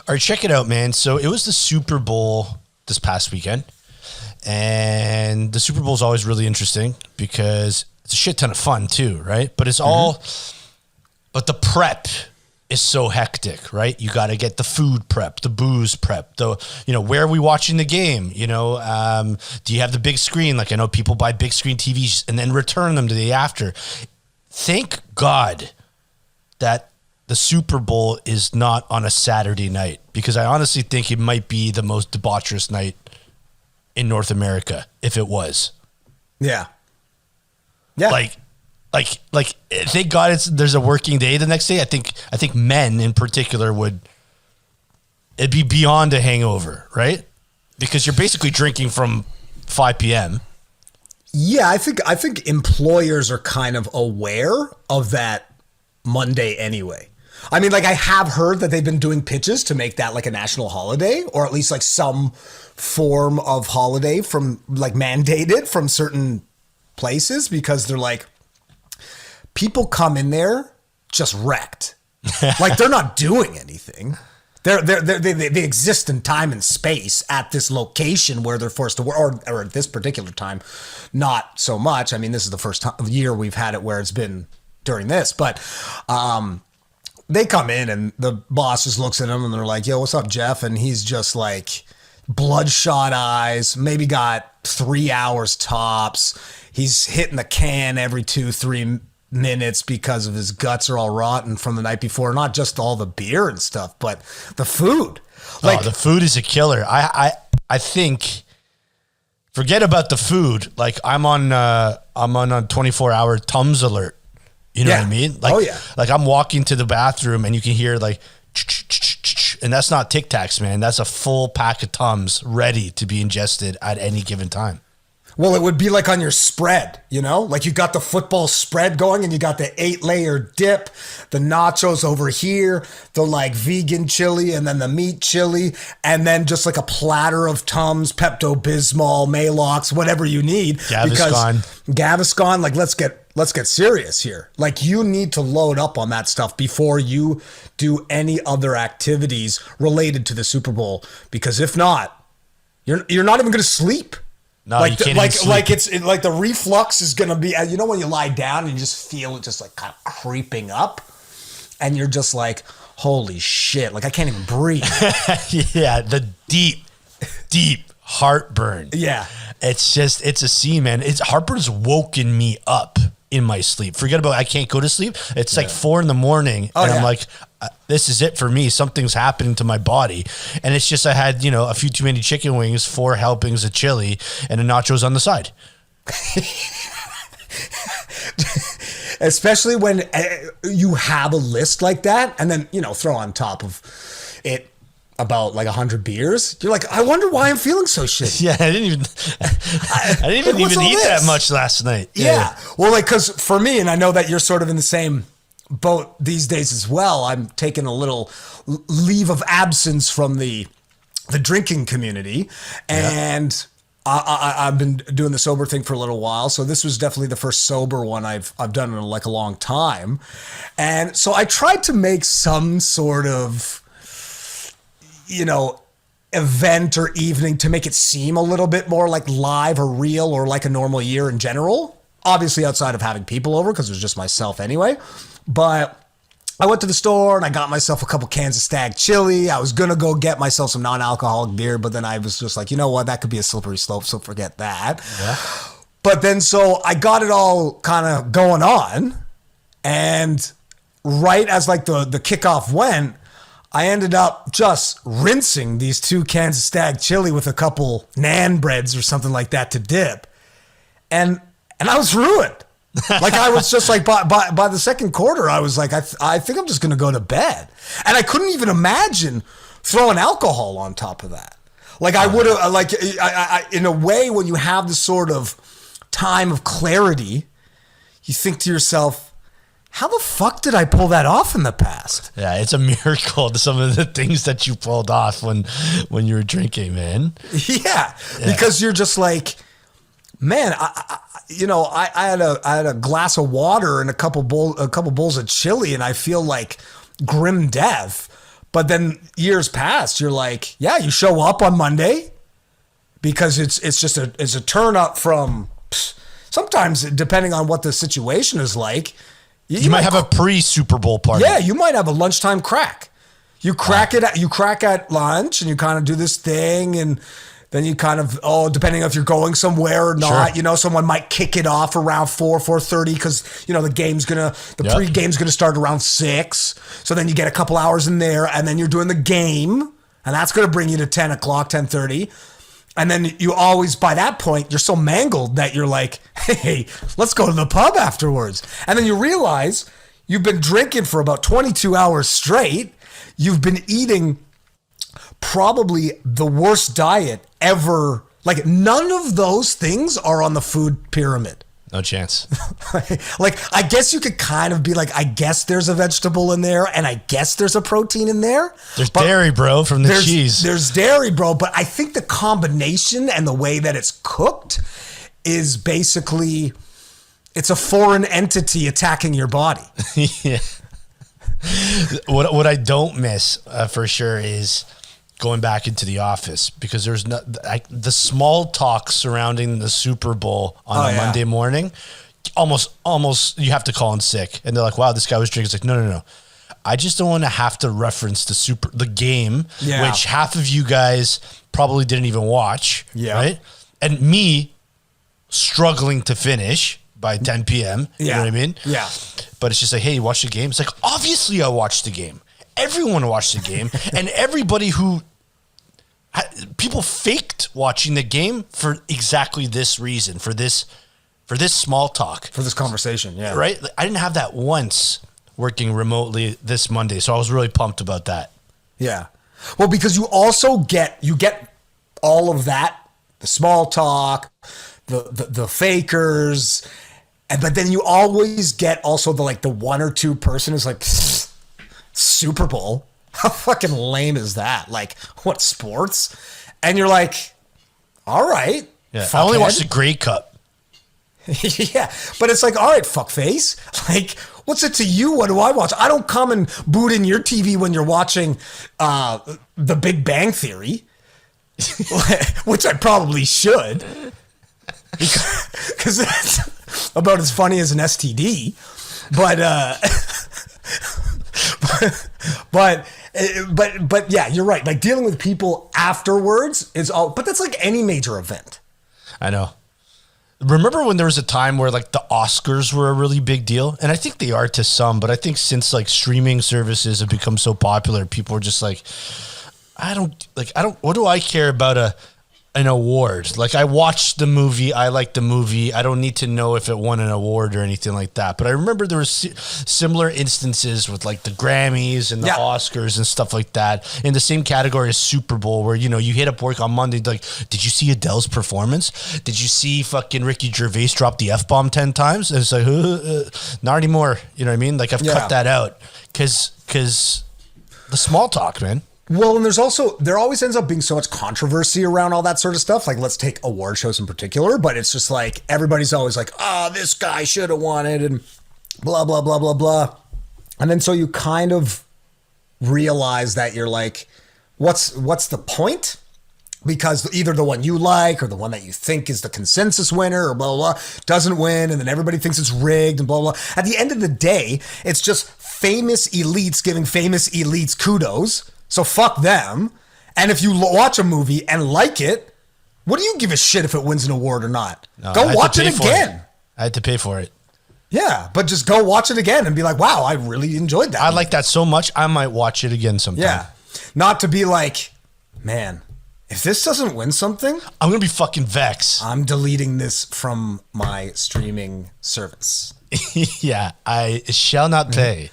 All right, check it out, man. So it was the Super Bowl this past weekend. And the Super Bowl is always really interesting because it's a shit ton of fun too, right? But it's but the prep is so hectic, right? You got to get the food prep, the booze prep, where are we watching the game? Do you have the big screen? Like I know people buy big screen TVs and then return them the day after. Thank God that the Super Bowl is not on a Saturday night, because I honestly think it might be the most debaucherous night in North America if it was. Yeah. Like thank God there's a working day the next day. I think men in particular it'd be beyond a hangover, right? Because you're basically drinking from 5 p.m. Yeah, I think employers are kind of aware of that Monday anyway. I mean, like I have heard that they've been doing pitches to make that like a national holiday, or at least like some form of holiday from like mandated from certain places, because they're like, people come in there just wrecked. Like they're not doing anything. They exist in time and space at this location where they're forced to work, or at this particular time, not so much. I mean, this is the first year we've had it where it's been during this, but they come in and the boss just looks at them and they're like, yo, what's up, Jeff? And he's just like bloodshot eyes, maybe got 3 hours tops. He's hitting the can every 2-3 minutes because of his guts are all rotten from the night before. Not just all the beer and stuff, but the food. Like the food is a killer. I think, forget about the food. Like I'm on a 24-hour Tums alert. You know what I mean? Like, like I'm walking to the bathroom and you can hear like, and that's not Tic Tacs, man. That's a full pack of Tums ready to be ingested at any given time. Well, it would be like on your spread, like you got the football spread going and you got the 8-layer dip, the nachos over here, the like vegan chili and then the meat chili, and then just like a platter of Tums, Pepto-Bismol, Maalox, whatever you need. Gaviscon, like let's get serious here. Like you need to load up on that stuff before you do any other activities related to the Super Bowl, because if not, you're not even going to sleep. No, like you can't like the reflux is going to be, when you lie down and you just feel it just like kind of creeping up and you're just like, holy shit, like I can't even breathe. Yeah, the deep heartburn. Yeah. It's a scene, man. Heartburn's woken me up in my sleep. Forget about I can't go to sleep. It's like 4 a.m. and I'm like, this is it for me. Something's happening to my body. And it's just I had, a few too many chicken wings, 4 helpings of chili, and a nachos on the side. Especially when you have a list like that and then, throw on top of it about like 100 beers. You're like, I wonder why I'm feeling so shitty. Yeah, I didn't even eat that much last night. Yeah. Well, like, cause for me, and I know that you're sort of in the same boat these days as well, I'm taking a little leave of absence from the drinking community, and I've been doing the sober thing for a little while. So this was definitely the first sober one I've done in like a long time. And so I tried to make some sort of, event or evening to make it seem a little bit more like live or real or like a normal year in general. Obviously outside of having people over, because it was just myself anyway. But I went to the store and I got myself a couple cans of Stag chili. I was going to go get myself some non-alcoholic beer, but then I was just like, you know what? That could be a slippery slope, so forget that. Yeah. But then so I got it all kind of going on. And right as like the kickoff went, I ended up just rinsing these 2 cans of Stag chili with a couple naan breads or something like that to dip. And I was ruined. Like I was just like, by the second quarter, I was like, I think I'm just going to go to bed. And I couldn't even imagine throwing alcohol on top of that. Like I would have, like, I in a way, when you have this sort of time of clarity, you think to yourself, how the fuck did I pull that off in the past? Yeah, it's a miracle to some of the things that you pulled off when you were drinking, man. Yeah, because you're just like, man, I had a glass of water and a couple bowls of chili, and I feel like grim death. But then years past, you're like, yeah, you show up on Monday because it's a turn up from sometimes depending on what the situation is like. You might have a pre-Super Bowl party. Yeah, you might have a lunchtime crack. You crack at lunch and you kind of do this thing, and then you kind of, depending if you're going somewhere or not, Sure. Someone might kick it off around 4:30 because, the pre-game's going to start around 6. So then you get a couple hours in there, and then you're doing the game, and that's going to bring you to 10 o'clock, 10:30. And then you always, by that point, you're so mangled that you're like, hey, let's go to the pub afterwards. And then you realize you've been drinking for about 22 hours straight. You've been eating probably the worst diet ever. Like, none of those things are on the food pyramid. No chance. Like, I guess you could kind of be like, I guess there's a vegetable in there, and I guess there's a protein in there. There's dairy, bro, from the cheese. There's dairy, bro, but I think the combination and the way that it's cooked is basically, it's a foreign entity attacking your body. Yeah. What I don't miss for sure is going back into the office, because there's the small talk surrounding the Super Bowl on a Monday morning. Almost you have to call in sick, and they're like, "Wow, this guy was drinking." It's like, no. I just don't want to have to reference the game, which half of you guys probably didn't even watch, right? And me struggling to finish by 10 p.m. You know what I mean? Yeah. But it's just like, hey, you watched the game? It's like, obviously I watched the game. Everyone watched the game. And everybody people faked watching the game for exactly this reason, for this small talk. For this conversation, yeah. Right? I didn't have that once working remotely this Monday, so I was really pumped about that. Yeah. Well, because you also get all of that, the small talk, the fakers, but then you always get also the one or two person who's like, Super Bowl? How fucking lame is that? Like, what, sports? And you're like, all right. Yeah, I only watched the Grey Cup. Yeah, but it's like, all right, fuckface. Like, what's it to you? What do I watch? I don't come and boot in your TV when you're watching The Big Bang Theory, which I probably should, because it's about as funny as an STD. But yeah, you're right. Like, dealing with people afterwards is all. But that's like any major event. I know. Remember when there was a time where the Oscars were a really big deal? And I think they are to some, but I think since streaming services have become so popular, people are just like, what do I care about an award? Like, I watched the movie, I liked the movie, I don't need to know if it won an award or anything like that. But I remember there was similar instances with the Grammys and the Oscars and stuff like that in the same category as Super Bowl, where you hit up work on Monday, did you see Adele's performance? Did you see fucking Ricky Gervais drop the F-bomb 10 times? And it's like, not anymore. You know what I mean? I've cut that out because the small talk, man. Well, and there always ends up being so much controversy around all that sort of stuff. Like, let's take award shows in particular, but it's just like, everybody's always like, oh, this guy should have won it, and blah, blah, blah, blah, blah. And then so you kind of realize that you're like, what's the point? Because either the one you like or the one that you think is the consensus winner or blah, blah, blah, doesn't win, and then everybody thinks it's rigged and blah, blah. At the end of the day, it's just famous elites giving famous elites kudos. So fuck them. And if you watch a movie and like it, what do you give a shit if it wins an award or not? No, go watch it again. I had to pay for it. Yeah, but just go watch it again and be like, wow, I really enjoyed that. I like that so much, I might watch it again sometime. Yeah. Not to be like, man, if this doesn't win something, I'm going to be fucking vexed. I'm deleting this from my streaming service. Yeah, I shall not pay.